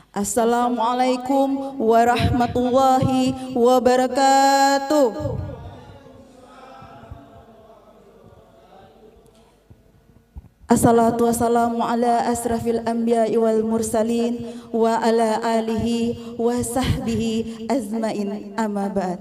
Assalamualaikum warahmatullahi wabarakatuh. Assalatu wassalamu ala asrafil anbiya'i wal mursalin wa ala alihi wa sahbihi azmain, amma ba'd.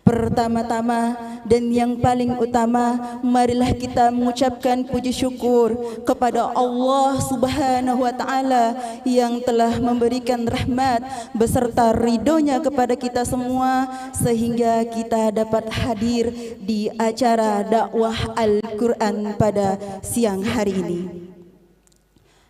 Pertama-tama dan yang paling utama, marilah kita mengucapkan puji syukur kepada Allah Subhanahu wa Ta'ala yang telah memberikan rahmat beserta ridhonya kepada kita semua sehingga kita dapat hadir di acara dakwah Al-Quran pada siang hari ini.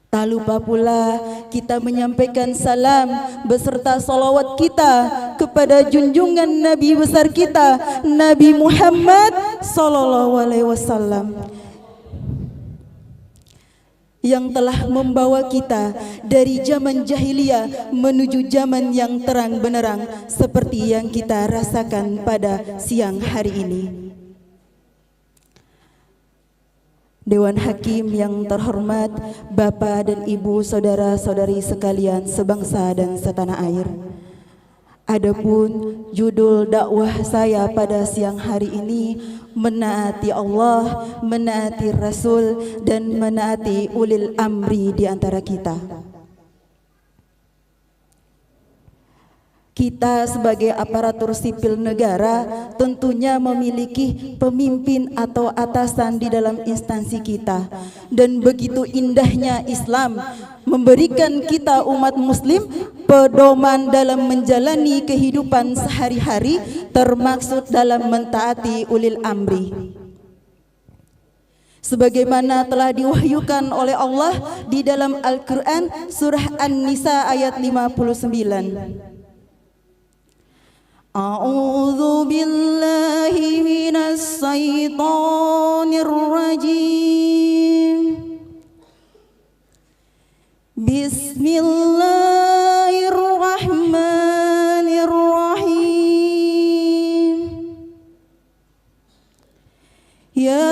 Tak lupa pula kita menyampaikan salam beserta salawat kita kepada junjungan Nabi besar kita, Nabi Muhammad sallallahu alaihi wasallam, yang telah membawa kita dari zaman jahiliyah menuju zaman yang terang benderang seperti yang kita rasakan pada siang hari ini. Dewan Hakim yang terhormat, Bapak dan Ibu, saudara-saudari sekalian sebangsa dan setanah air. Adapun judul dakwah saya pada siang hari ini, menaati Allah, menaati Rasul, dan menaati ulil amri di antara kita. Kita sebagai aparatur sipil negara tentunya memiliki pemimpin atau atasan di dalam instansi kita. Dan begitu indahnya Islam memberikan kita umat muslim pedoman dalam menjalani kehidupan sehari-hari, termaksud dalam mentaati ulil amri. Sebagaimana telah diwahyukan oleh Allah di dalam Al-Quran surah An-Nisa ayat 59. A'udzu billahi minas syaitonir rajim. Bismillahirrahmanirrahim. Ya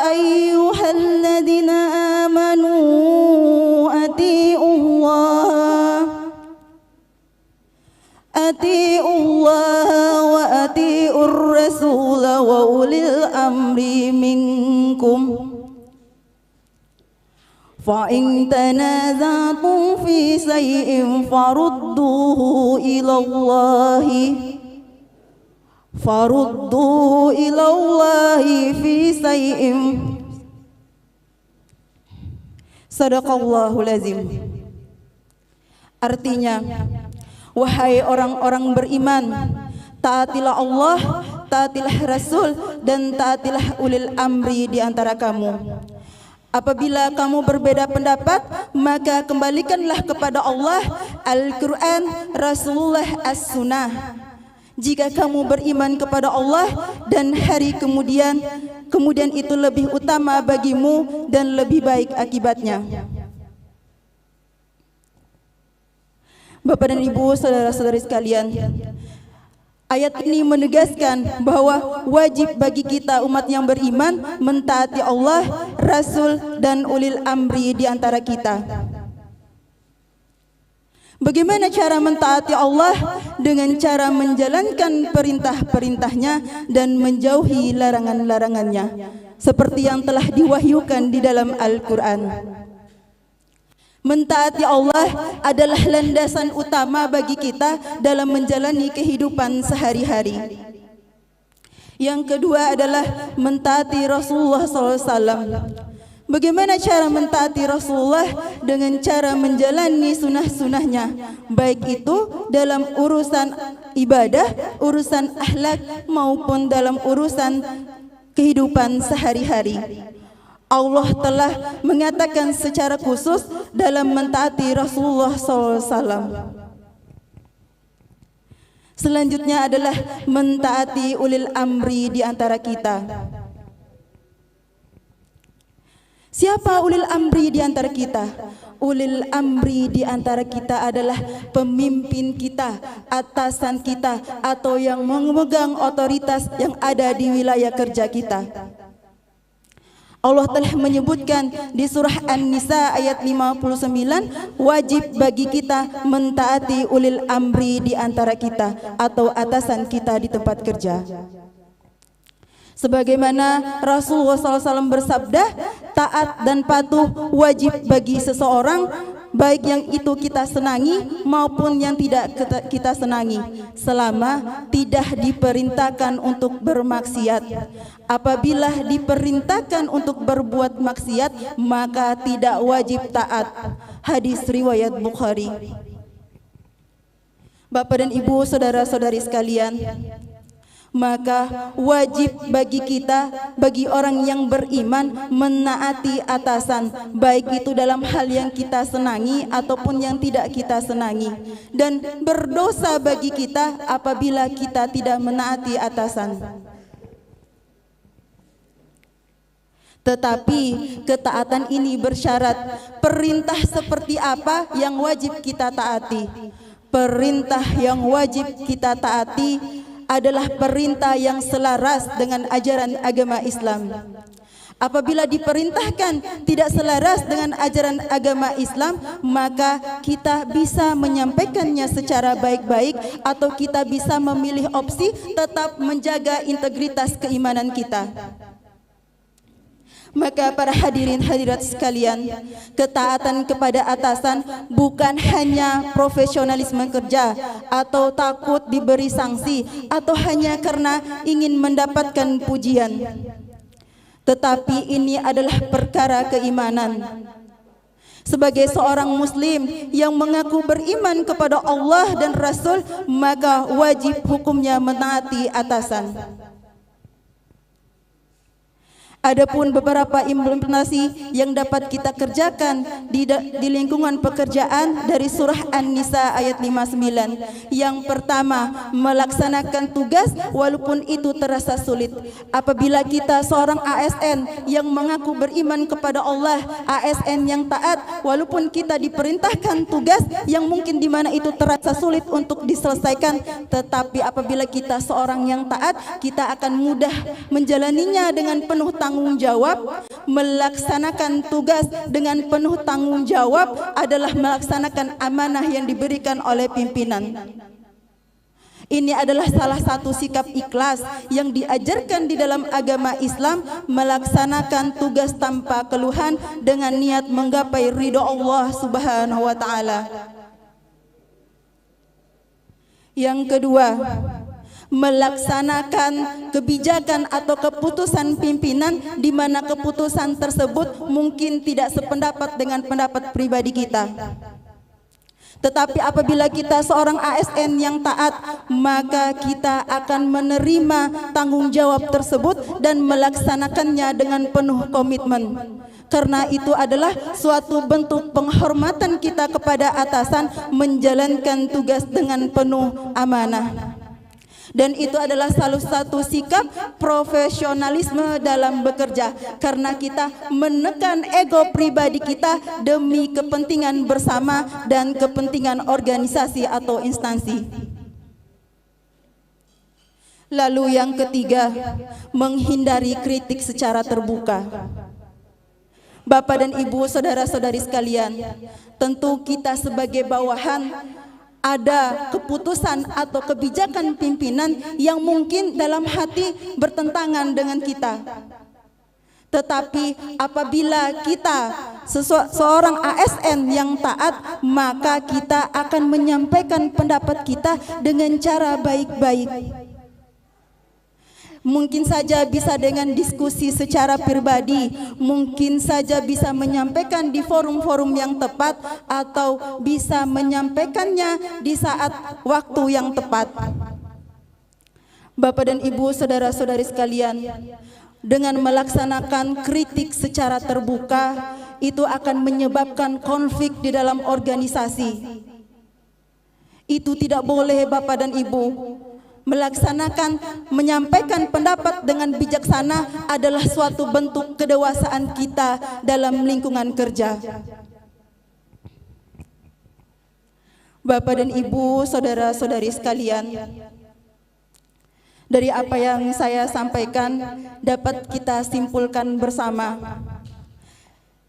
ayyuhalladzina amanu ati'ullaha wa ati'ur rasul wa ulil amri minkum. Fa in tanazatum fi shay'in farudduhu ilallahi fi shay'in. Sadaqallahul azim. Artinya, wahai orang-orang beriman, taatilah Allah, taatilah Rasul, dan taatilah ulil amri di antara kamu. Apabila kamu berbeda pendapat, maka kembalikanlah kepada Allah, Al-Quran, Rasulullah, As-Sunnah. Jika kamu beriman kepada Allah dan hari kemudian itu lebih utama bagimu dan lebih baik akibatnya. Bapak dan Ibu, saudara-saudari sekalian, ayat ini menegaskan bahwa wajib bagi kita umat yang beriman mentaati Allah, Rasul, dan ulil amri di antara kita. Bagaimana cara mentaati Allah? Dengan cara menjalankan perintah-perintahnya dan menjauhi larangan-larangannya, seperti yang telah diwahyukan di dalam Al-Quran. Mentaati Allah adalah landasan utama bagi kita dalam menjalani kehidupan sehari-hari. Yang kedua adalah mentaati Rasulullah SAW. Bagaimana cara mentaati Rasulullah? Dengan cara menjalani sunnah-sunnahnya, baik itu dalam urusan ibadah, urusan akhlak, maupun dalam urusan kehidupan sehari-hari. Allah telah mengatakan secara khusus dalam mentaati Rasulullah SAW. Selanjutnya adalah mentaati ulil amri di antara kita. Siapa ulil amri di antara kita? Ulil amri di antara kita adalah pemimpin kita, atasan kita, atau yang memegang otoritas yang ada di wilayah kerja kita. Allah telah menyebutkan di surah An-Nisa ayat 59, wajib bagi kita mentaati ulil amri di antara kita atau atasan kita di tempat kerja. Sebagaimana Rasulullah SAW bersabda, taat dan patuh wajib bagi seseorang, baik yang itu kita senangi maupun yang tidak kita senangi, selama tidak diperintahkan untuk bermaksiat. Apabila diperintahkan untuk berbuat maksiat, maka tidak wajib taat. Hadis riwayat Bukhari. Bapak dan Ibu, saudara-saudari sekalian, maka wajib bagi kita, bagi orang yang beriman, menaati atasan, baik itu dalam hal yang kita senangi ataupun yang tidak kita senangi, dan berdosa bagi kita apabila kita tidak menaati atasan. Tetapi ketaatan ini bersyarat. Perintah seperti apa yang wajib kita taati? Perintah yang wajib kita taati adalah perintah yang selaras dengan ajaran agama Islam. Apabila diperintahkan tidak selaras dengan ajaran agama Islam, maka kita bisa menyampaikannya secara baik-baik, atau kita bisa memilih opsi tetap menjaga integritas keimanan kita. Maka para hadirin hadirat sekalian, ketaatan kepada atasan bukan hanya profesionalisme kerja atau takut diberi sanksi atau hanya karena ingin mendapatkan pujian, tetapi ini adalah perkara keimanan. Sebagai seorang muslim yang mengaku beriman kepada Allah dan Rasul, maka wajib hukumnya menaati atasan. Adapun beberapa implementasi yang dapat kita kerjakan di lingkungan pekerjaan dari surah An-Nisa ayat 59. Yang pertama, melaksanakan tugas walaupun itu terasa sulit. Apabila kita seorang ASN yang mengaku beriman kepada Allah, ASN yang taat, walaupun kita diperintahkan tugas yang mungkin di mana itu terasa sulit untuk diselesaikan, tetapi apabila kita seorang yang taat, kita akan mudah menjalaninya dengan penuh tanggung jawab. Melaksanakan tugas dengan penuh tanggung jawab adalah melaksanakan amanah yang diberikan oleh pimpinan. Ini adalah salah satu sikap ikhlas yang diajarkan di dalam agama Islam, melaksanakan tugas tanpa keluhan dengan niat menggapai ridho Allah Subhanahu wa taala. Yang kedua, melaksanakan kebijakan atau keputusan pimpinan di mana keputusan tersebut mungkin tidak sependapat dengan pendapat pribadi kita. Tetapi apabila kita seorang ASN yang taat, maka kita akan menerima tanggung jawab tersebut dan melaksanakannya dengan penuh komitmen. Karena itu adalah suatu bentuk penghormatan kita kepada atasan, menjalankan tugas dengan penuh amanah. Dan itu adalah salah satu sikap profesionalisme dalam bekerja, karena kita menekan ego pribadi kita demi kepentingan bersama dan kepentingan organisasi atau instansi. Lalu yang ketiga, menghindari kritik secara terbuka. Bapak dan Ibu, saudara-saudari sekalian, tentu kita sebagai bawahan ada keputusan atau kebijakan pimpinan yang mungkin dalam hati bertentangan dengan kita. Tetapi apabila kita seorang ASN yang taat, maka kita akan menyampaikan pendapat kita dengan cara baik-baik. Mungkin saja bisa dengan diskusi secara pribadi, mungkin saja bisa menyampaikan di forum-forum yang tepat, atau bisa menyampaikannya di saat waktu yang tepat. Bapak dan Ibu, saudara-saudari sekalian, dengan melaksanakan kritik secara terbuka, itu akan menyebabkan konflik di dalam organisasi. Itu tidak boleh, Bapak dan Ibu. Menyampaikan pendapat dengan bijaksana adalah suatu bentuk kedewasaan kita dalam lingkungan kerja. Bapak dan Ibu, saudara-saudari sekalian, Dari apa yang saya sampaikan dapat kita simpulkan bersama,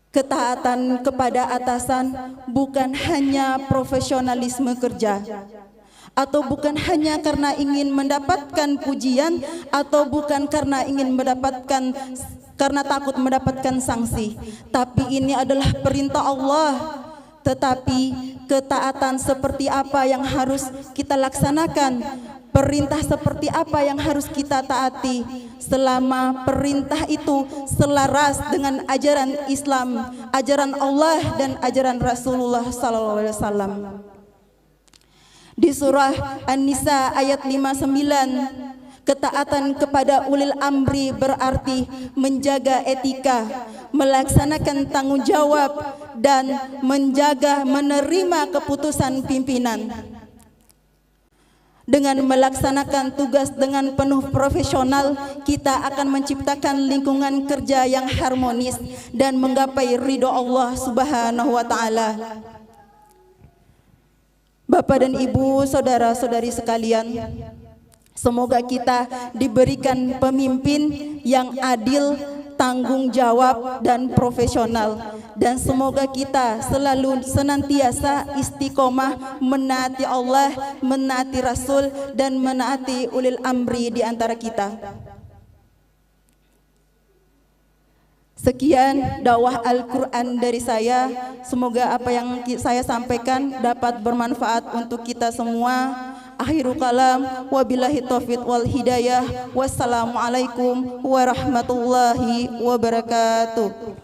ketaatan kepada atasan bukan hanya profesionalisme kerja, atau bukan hanya karena ingin mendapatkan pujian, atau bukan karena ingin mendapatkan karena takut mendapatkan sanksi, tapi ini adalah perintah Allah. Tetapi ketaatan seperti apa yang harus kita laksanakan, perintah seperti apa yang harus kita taati, selama perintah itu selaras dengan ajaran Islam, ajaran Allah dan ajaran Rasulullah SAW. Di surah An-Nisa ayat 59, ketaatan kepada ulil amri berarti menjaga etika, melaksanakan tanggung jawab, dan menjaga menerima keputusan pimpinan. Dengan melaksanakan tugas dengan penuh profesional, kita akan menciptakan lingkungan kerja yang harmonis dan menggapai ridho Allah Subhanahu wa Ta'ala. Bapak dan Ibu, saudara-saudari sekalian, semoga kita diberikan pemimpin yang adil, tanggung jawab, dan profesional. Dan semoga kita selalu senantiasa istiqomah menaati Allah, menaati Rasul, dan menaati ulil amri di antara kita. Sekian dakwah Al-Quran dari saya. Semoga apa yang saya sampaikan dapat bermanfaat untuk kita semua. Akhirul kalam, wabillahi taufiq wal hidayah. Wassalamualaikum warahmatullahi wabarakatuh.